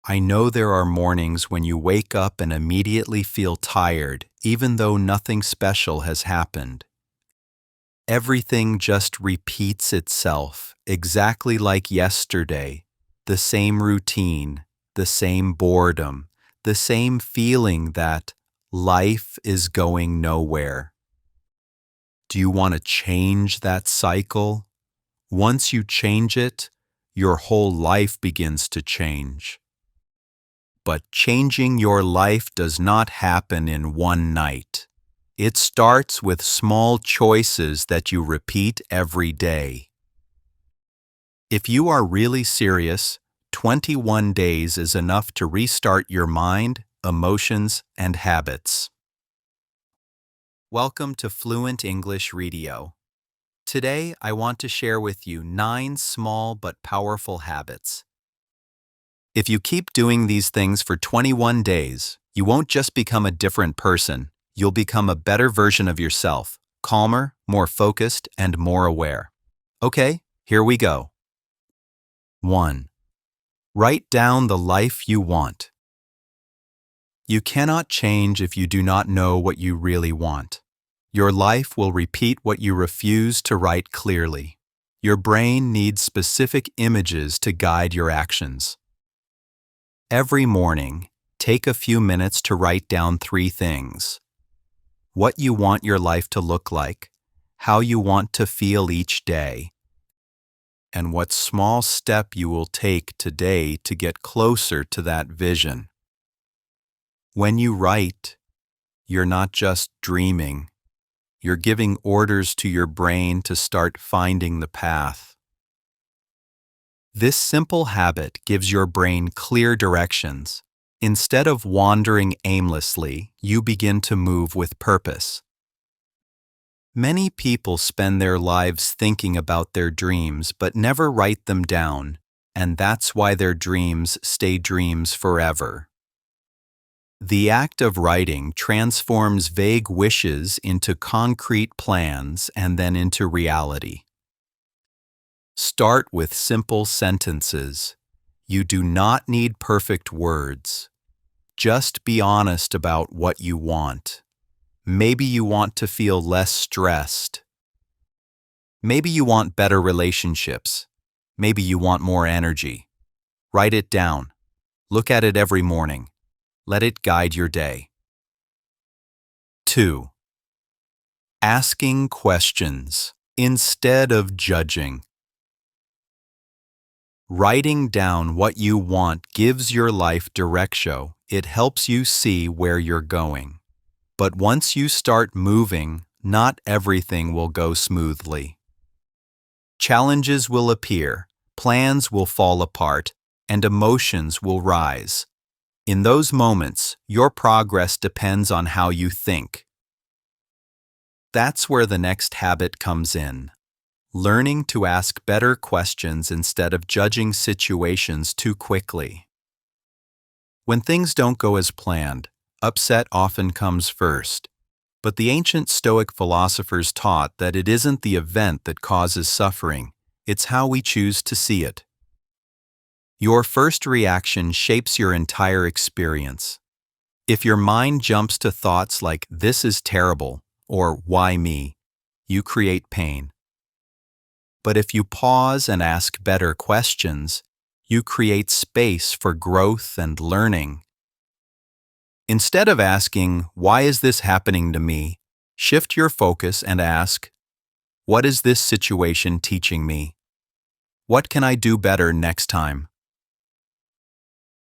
I know there are mornings when you wake up and immediately feel tired, even though nothing special has happened. Everything just repeats itself, exactly like yesterday. The same routine, the same boredom, the same feeling that life is going nowhere. Do you want to change that cycle? Once you change it, your whole life begins to change. But changing your life does not happen in one night. It starts with small choices that you repeat every day. If you are really serious, 21 days is enough to restart your mind, emotions, and habits. Welcome to Fluent English Radio. Today, I want to share with you 9 small but powerful habits. If you keep doing these things for 21 days, you won't just become a different person, you'll become a better version of yourself, calmer, more focused, and more aware. Okay, here we go. 1. Write down the life you want. You cannot change if you do not know what you really want. Your life will repeat what you refuse to write clearly. Your brain needs specific images to guide your actions. Every morning, take a few minutes to write down 3 things. What you want your life to look like, how you want to feel each day, and what small step you will take today to get closer to that vision. When you write, you're not just dreaming. You're giving orders to your brain to start finding the path. This simple habit gives your brain clear directions. Instead of wandering aimlessly, you begin to move with purpose. Many people spend their lives thinking about their dreams but never write them down, and that's why their dreams stay dreams forever. The act of writing transforms vague wishes into concrete plans and then into reality. Start with simple sentences. You do not need perfect words. Just be honest about what you want. Maybe you want to feel less stressed. Maybe you want better relationships. Maybe you want more energy. Write it down. Look at it every morning. Let it guide your day. 2. Asking questions instead of judging. Writing down what you want gives your life direction. It helps you see where you're going. But once you start moving, not everything will go smoothly. Challenges will appear, plans will fall apart, and emotions will rise. In those moments, your progress depends on how you think. That's where the next habit comes in. Learning to ask better questions instead of judging situations too quickly. When things don't go as planned, upset often comes first. But the ancient Stoic philosophers taught that it isn't the event that causes suffering, it's how we choose to see it. Your first reaction shapes your entire experience. If your mind jumps to thoughts like, "This is terrible," or "Why me?" you create pain. But if you pause and ask better questions, you create space for growth and learning. Instead of asking, "Why is this happening to me?" shift your focus and ask, "What is this situation teaching me? What can I do better next time?"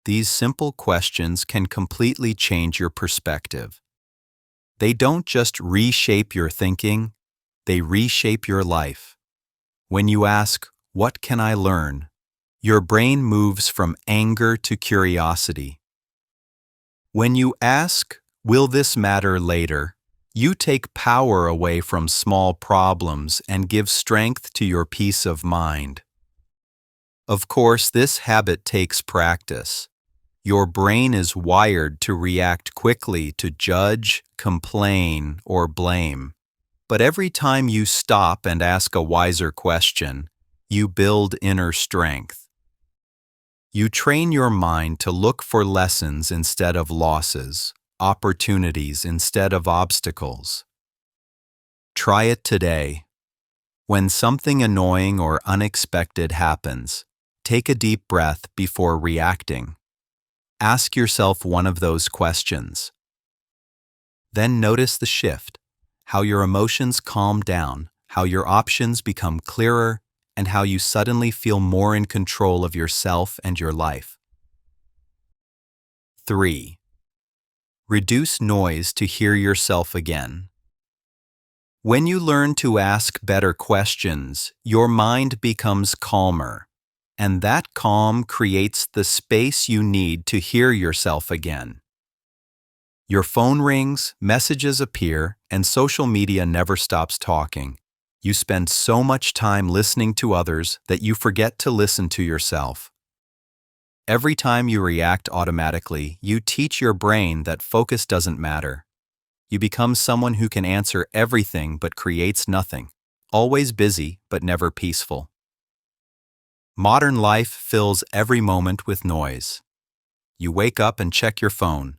These simple questions can completely change your perspective. They don't just reshape your thinking, they reshape your life. When you ask, "What can I learn?" your brain moves from anger to curiosity. When you ask, "Will this matter later?" you take power away from small problems and give strength to your peace of mind. Of course, this habit takes practice. Your brain is wired to react quickly to judge, complain, or blame. But every time you stop and ask a wiser question, you build inner strength. You train your mind to look for lessons instead of losses, opportunities instead of obstacles. Try it today. When something annoying or unexpected happens, take a deep breath before reacting. Ask yourself one of those questions. Then notice the shift, how your emotions calm down, how your options become clearer, and how you suddenly feel more in control of yourself and your life. 3. Reduce noise to hear yourself again. When you learn to ask better questions, your mind becomes calmer, and that calm creates the space you need to hear yourself again. Your phone rings, messages appear, and social media never stops talking. You spend so much time listening to others that you forget to listen to yourself. Every time you react automatically, you teach your brain that focus doesn't matter. You become someone who can answer everything but creates nothing, always busy but never peaceful. Modern life fills every moment with noise. You wake up and check your phone.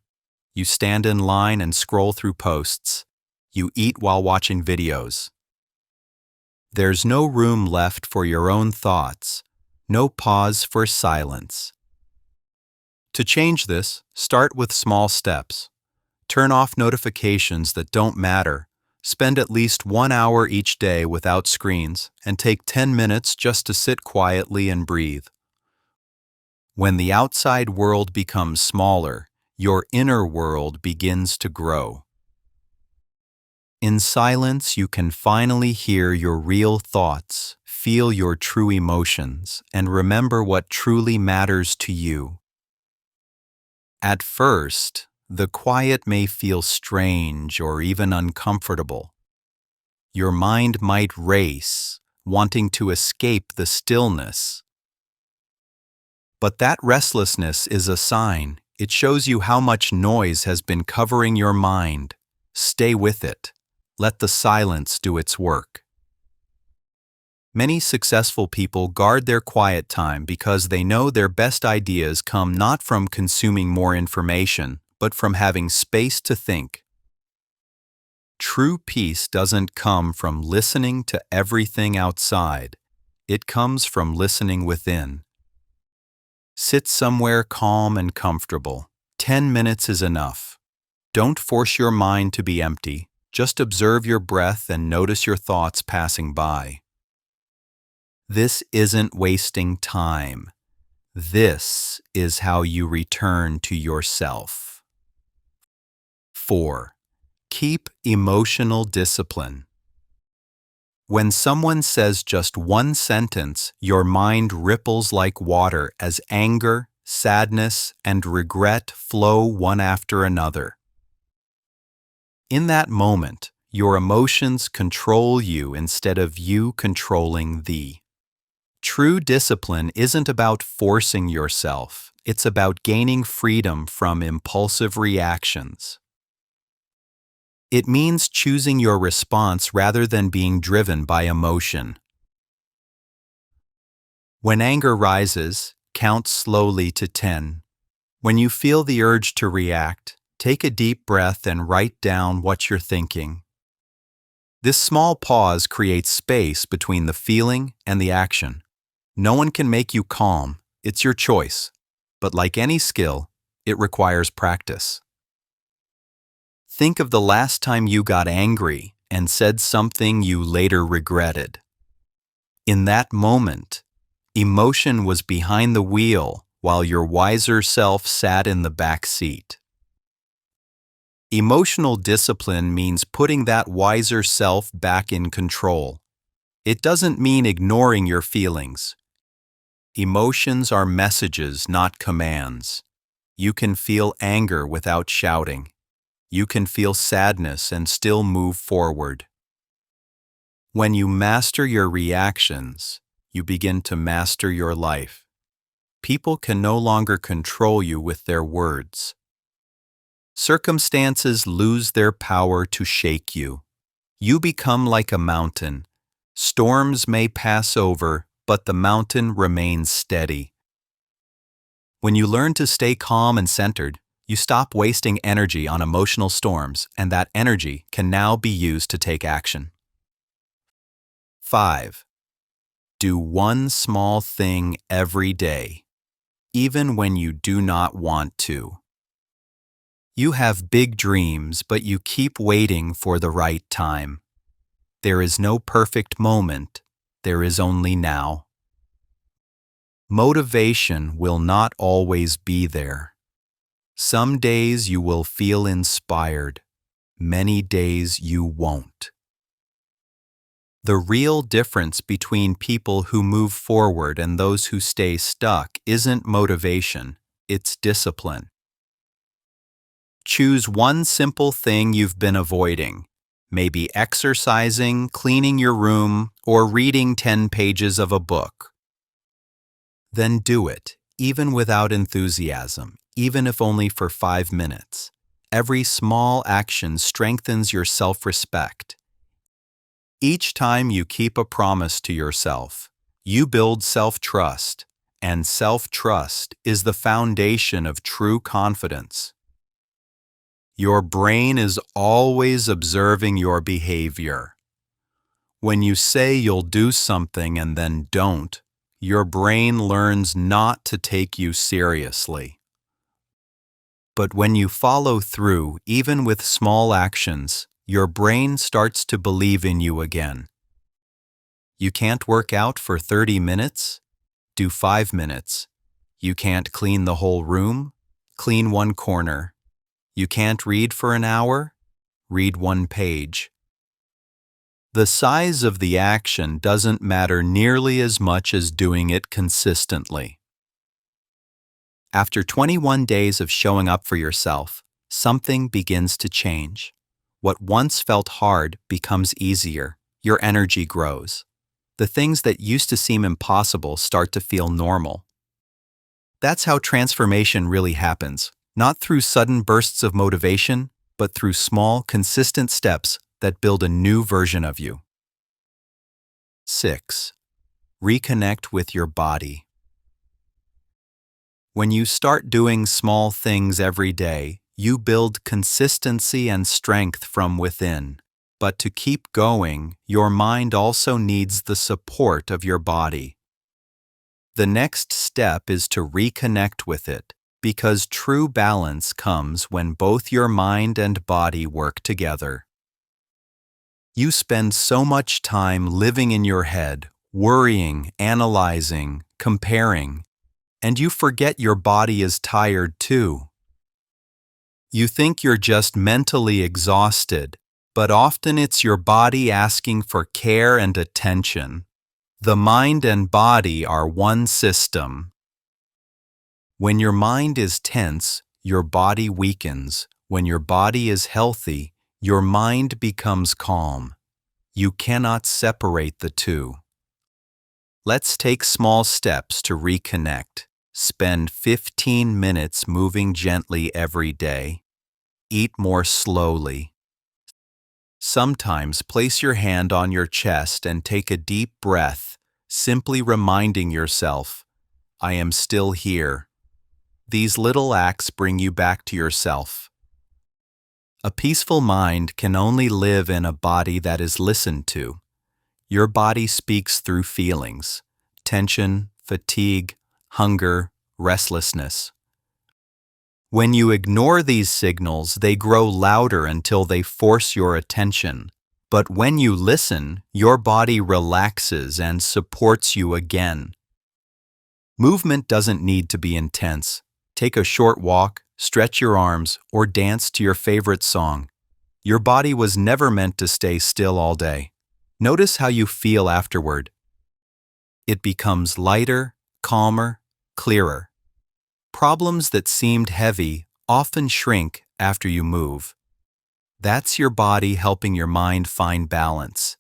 You stand in line and scroll through posts. You eat while watching videos. There's no room left for your own thoughts, no pause for silence. To change this, start with small steps. Turn off notifications that don't matter. Spend at least 1 hour each day without screens, and take 10 minutes just to sit quietly and breathe. When the outside world becomes smaller, your inner world begins to grow. In silence, you can finally hear your real thoughts, feel your true emotions, and remember what truly matters to you. At first, the quiet may feel strange or even uncomfortable. Your mind might race, wanting to escape the stillness. But that restlessness is a sign. It shows you how much noise has been covering your mind. Stay with it. Let the silence do its work. Many successful people guard their quiet time because they know their best ideas come not from consuming more information, but from having space to think. True peace doesn't come from listening to everything outside. It comes from listening within. Sit somewhere calm and comfortable. 10 minutes is enough. Don't force your mind to be empty. Just observe your breath and notice your thoughts passing by. This isn't wasting time. This is how you return to yourself. 4. Keep emotional discipline. When someone says just one sentence, your mind ripples like water as anger, sadness, and regret flow one after another. In that moment, your emotions control you instead of you controlling them. True discipline isn't about forcing yourself. It's about gaining freedom from impulsive reactions. It means choosing your response rather than being driven by emotion. When anger rises, count slowly to 10. When you feel the urge to react, take a deep breath and write down what you're thinking. This small pause creates space between the feeling and the action. No one can make you calm. It's your choice. But like any skill, it requires practice. Think of the last time you got angry and said something you later regretted. In that moment, emotion was behind the wheel while your wiser self sat in the back seat. Emotional discipline means putting that wiser self back in control. It doesn't mean ignoring your feelings. Emotions are messages, not commands. You can feel anger without shouting. You can feel sadness and still move forward. When you master your reactions, you begin to master your life. People can no longer control you with their words. Circumstances lose their power to shake you. You become like a mountain. Storms may pass over, but the mountain remains steady. When you learn to stay calm and centered, you stop wasting energy on emotional storms, and that energy can now be used to take action. 5. Do one small thing every day, even when you do not want to. You have big dreams, but you keep waiting for the right time. There is no perfect moment, there is only now. Motivation will not always be there. Some days you will feel inspired, many days you won't. The real difference between people who move forward and those who stay stuck isn't motivation, it's discipline. Choose one simple thing you've been avoiding, maybe exercising, cleaning your room, or reading 10 pages of a book. Then do it, even without enthusiasm, even if only for 5 minutes. Every small action strengthens your self-respect. Each time you keep a promise to yourself, you build self-trust, and self-trust is the foundation of true confidence. Your brain is always observing your behavior. When you say you'll do something and then don't, your brain learns not to take you seriously. But when you follow through, even with small actions, your brain starts to believe in you again. You can't work out for 30 minutes? Do 5 minutes. You can't clean the whole room? Clean one corner. You can't read for an hour? Read one page. The size of the action doesn't matter nearly as much as doing it consistently. After 21 days of showing up for yourself, something begins to change. What once felt hard becomes easier. Your energy grows. The things that used to seem impossible start to feel normal. That's how transformation really happens, not through sudden bursts of motivation, but through small, consistent steps that build a new version of you. 6. Reconnect with your body. When you start doing small things every day, you build consistency and strength from within. But to keep going, your mind also needs the support of your body. The next step is to reconnect with it, because true balance comes when both your mind and body work together. You spend so much time living in your head, worrying, analyzing, comparing, and you forget your body is tired too. You think you're just mentally exhausted, but often it's your body asking for care and attention. The mind and body are one system. When your mind is tense, your body weakens. When your body is healthy, your mind becomes calm. You cannot separate the two. Let's take small steps to reconnect. Spend 15 minutes moving gently every day. Eat more slowly. Sometimes place your hand on your chest and take a deep breath, simply reminding yourself, I am still here. These little acts bring you back to yourself. A peaceful mind can only live in a body that is listened to. Your body speaks through feelings: tension, fatigue, hunger, restlessness. When you ignore these signals, they grow louder until they force your attention. But when you listen, your body relaxes and supports you again. Movement doesn't need to be intense. Take a short walk, stretch your arms, or dance to your favorite song. Your body was never meant to stay still all day. Notice how you feel afterward. It becomes lighter, calmer, clearer. Problems that seemed heavy often shrink after you move. That's your body helping your mind find balance.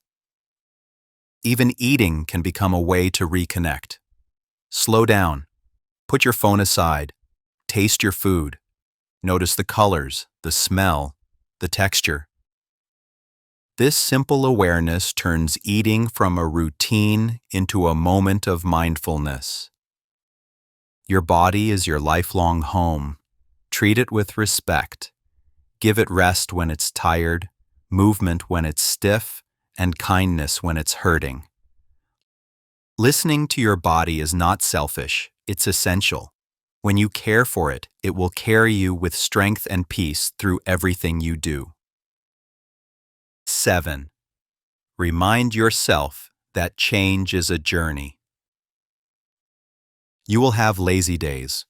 Even eating can become a way to reconnect. Slow down. Put your phone aside. Taste your food. Notice the colors, the smell, the texture. This simple awareness turns eating from a routine into a moment of mindfulness. Your body is your lifelong home. Treat it with respect. Give it rest when it's tired, movement when it's stiff, and kindness when it's hurting. Listening to your body is not selfish, it's essential. When you care for it, it will carry you with strength and peace through everything you do. 7. Remind yourself that change is a journey. You will have lazy days.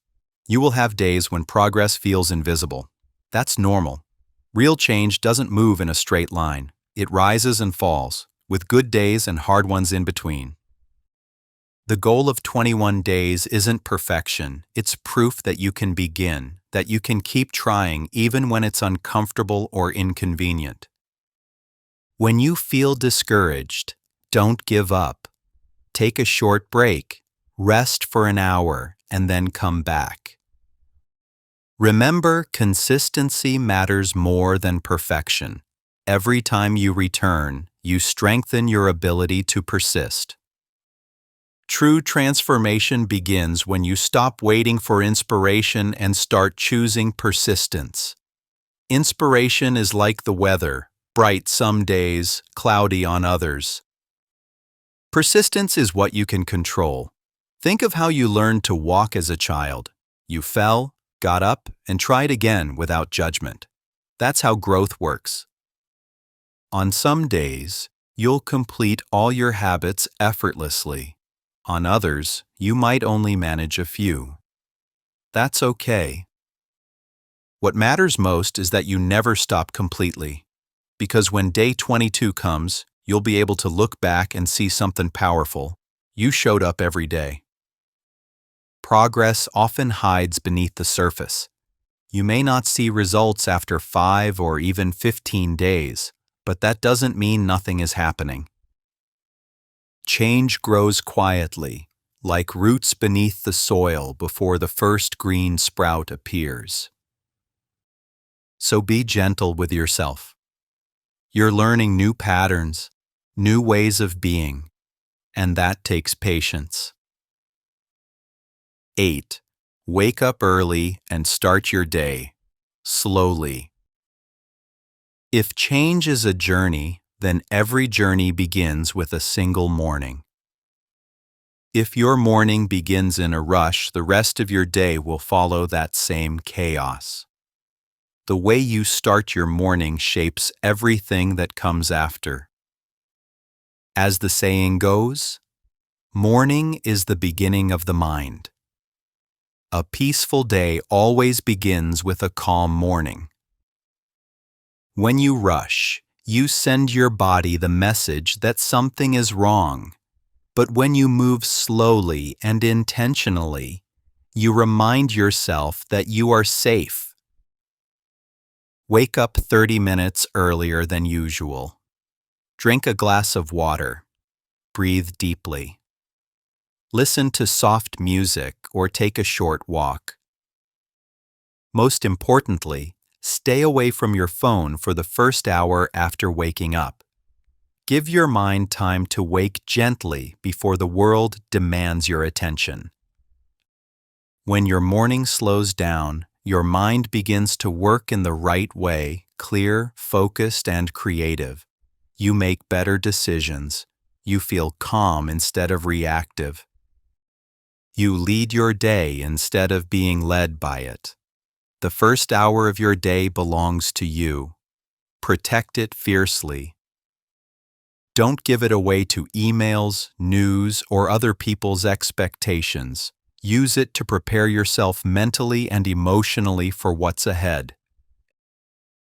You will have days when progress feels invisible. That's normal. Real change doesn't move in a straight line. It rises and falls, with good days and hard ones in between. The goal of 21 days isn't perfection. It's proof that you can begin, that you can keep trying even when it's uncomfortable or inconvenient. When you feel discouraged, don't give up. Take a short break, rest for an hour, and then come back. Remember, consistency matters more than perfection. Every time you return, you strengthen your ability to persist. True transformation begins when you stop waiting for inspiration and start choosing persistence. Inspiration is like the weather, bright some days, cloudy on others. Persistence is what you can control. Think of how you learned to walk as a child. You fell, got up, and tried again without judgment. That's how growth works. On some days, you'll complete all your habits effortlessly. On others, you might only manage a few. That's okay. What matters most is that you never stop completely. Because when day 22 comes, you'll be able to look back and see something powerful. You showed up every day. Progress often hides beneath the surface. You may not see results after 5 or even 15 days, but that doesn't mean nothing is happening. Change grows quietly, like roots beneath the soil before the first green sprout appears. So be gentle with yourself. You're learning new patterns, new ways of being, and that takes patience. 8. Wake up early and start your day, slowly. If change is a journey, then every journey begins with a single morning. If your morning begins in a rush, the rest of your day will follow that same chaos. The way you start your morning shapes everything that comes after. As the saying goes, morning is the beginning of the mind. A peaceful day always begins with a calm morning. When you rush, you send your body the message that something is wrong. But when you move slowly and intentionally, you remind yourself that you are safe. Wake up 30 minutes earlier than usual. Drink a glass of water. Breathe deeply. Listen to soft music or take a short walk. Most importantly, stay away from your phone for the first hour after waking up. Give your mind time to wake gently before the world demands your attention. When your morning slows down, your mind begins to work in the right way, clear, focused, and creative. You make better decisions. You feel calm instead of reactive. You lead your day instead of being led by it. The first hour of your day belongs to you. Protect it fiercely. Don't give it away to emails, news, or other people's expectations. Use it to prepare yourself mentally and emotionally for what's ahead.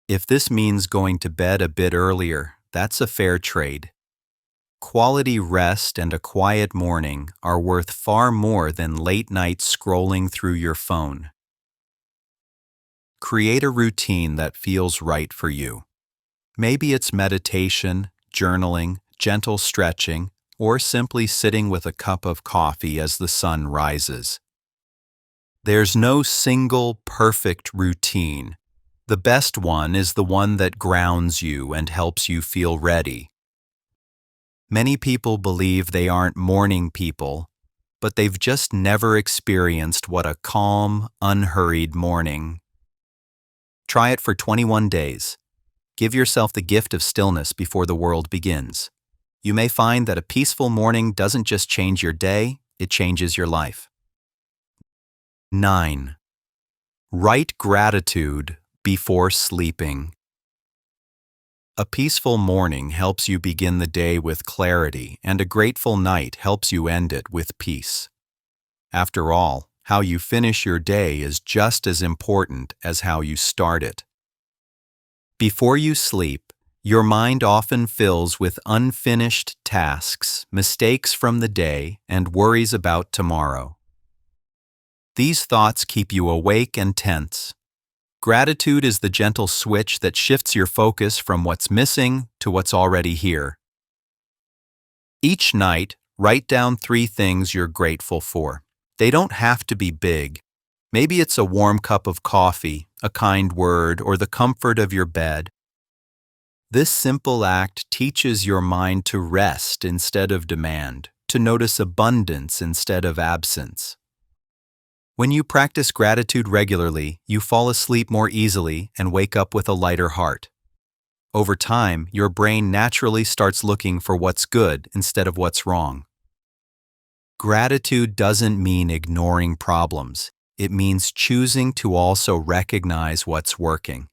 If this means going to bed a bit earlier, that's a fair trade. Quality rest and a quiet morning are worth far more than late nights scrolling through your phone. Create a routine that feels right for you. Maybe it's meditation, journaling, gentle stretching, or simply sitting with a cup of coffee as the sun rises. There's no single perfect routine. The best one is the one that grounds you and helps you feel ready. Many people believe they aren't morning people, but they've just never experienced what a calm, unhurried morning. Try it for 21 days. Give yourself the gift of stillness before the world begins. You may find that a peaceful morning doesn't just change your day, it changes your life. 9. Write gratitude before sleeping. A peaceful morning helps you begin the day with clarity, and a grateful night helps you end it with peace. After all, how you finish your day is just as important as how you start it. Before you sleep, your mind often fills with unfinished tasks, mistakes from the day, and worries about tomorrow. These thoughts keep you awake and tense. Gratitude is the gentle switch that shifts your focus from what's missing to what's already here. Each night, write down 3 things you're grateful for. They don't have to be big. Maybe it's a warm cup of coffee, a kind word, or the comfort of your bed. This simple act teaches your mind to rest instead of demand, to notice abundance instead of absence. When you practice gratitude regularly, you fall asleep more easily and wake up with a lighter heart. Over time, your brain naturally starts looking for what's good instead of what's wrong. Gratitude doesn't mean ignoring problems. It means choosing to also recognize what's working.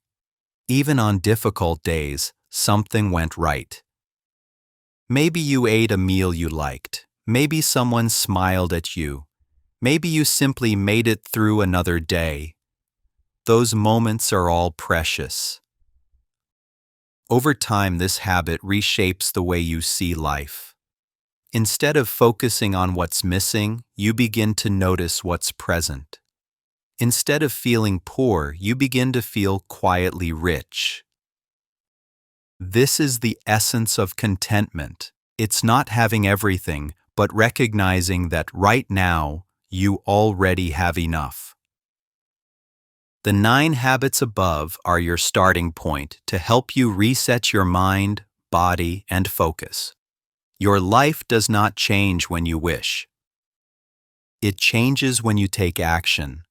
Even on difficult days, something went right. Maybe you ate a meal you liked. Maybe someone smiled at you. Maybe you simply made it through another day. Those moments are all precious. Over time, this habit reshapes the way you see life. Instead of focusing on what's missing, you begin to notice what's present. Instead of feeling poor, you begin to feel quietly rich. This is the essence of contentment. It's not having everything, but recognizing that right now, you already have enough. The 9 habits above are your starting point to help you reset your mind, body, and focus. Your life does not change when you wish. It changes when you take action.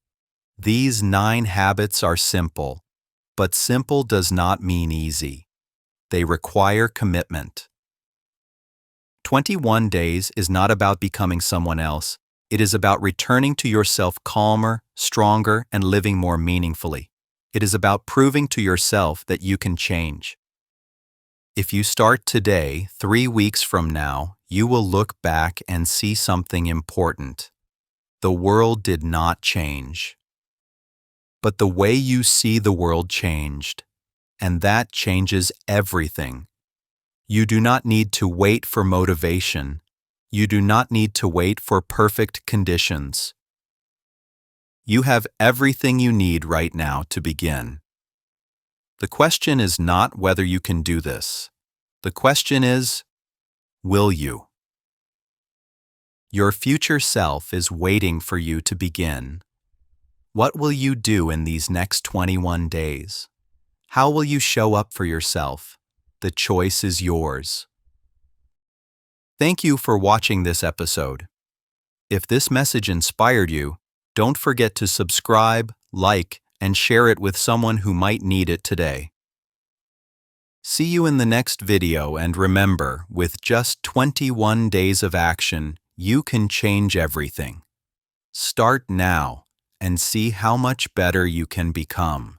These 9 habits are simple, but simple does not mean easy. They require commitment. 21 days is not about becoming someone else. It is about returning to yourself calmer, stronger, and living more meaningfully. It is about proving to yourself that you can change. If you start today, 3 weeks from now, you will look back and see something important. The world did not change. But the way you see the world changed, and that changes everything. You do not need to wait for motivation. You do not need to wait for perfect conditions. You have everything you need right now to begin. The question is not whether you can do this. The question is, will you? Your future self is waiting for you to begin. What will you do in these next 21 days? How will you show up for yourself? The choice is yours. Thank you for watching this episode. If this message inspired you, don't forget to subscribe, like, and share it with someone who might need it today. See you in the next video, and remember, with just 21 days of action, you can change everything. Start now and see how much better you can become.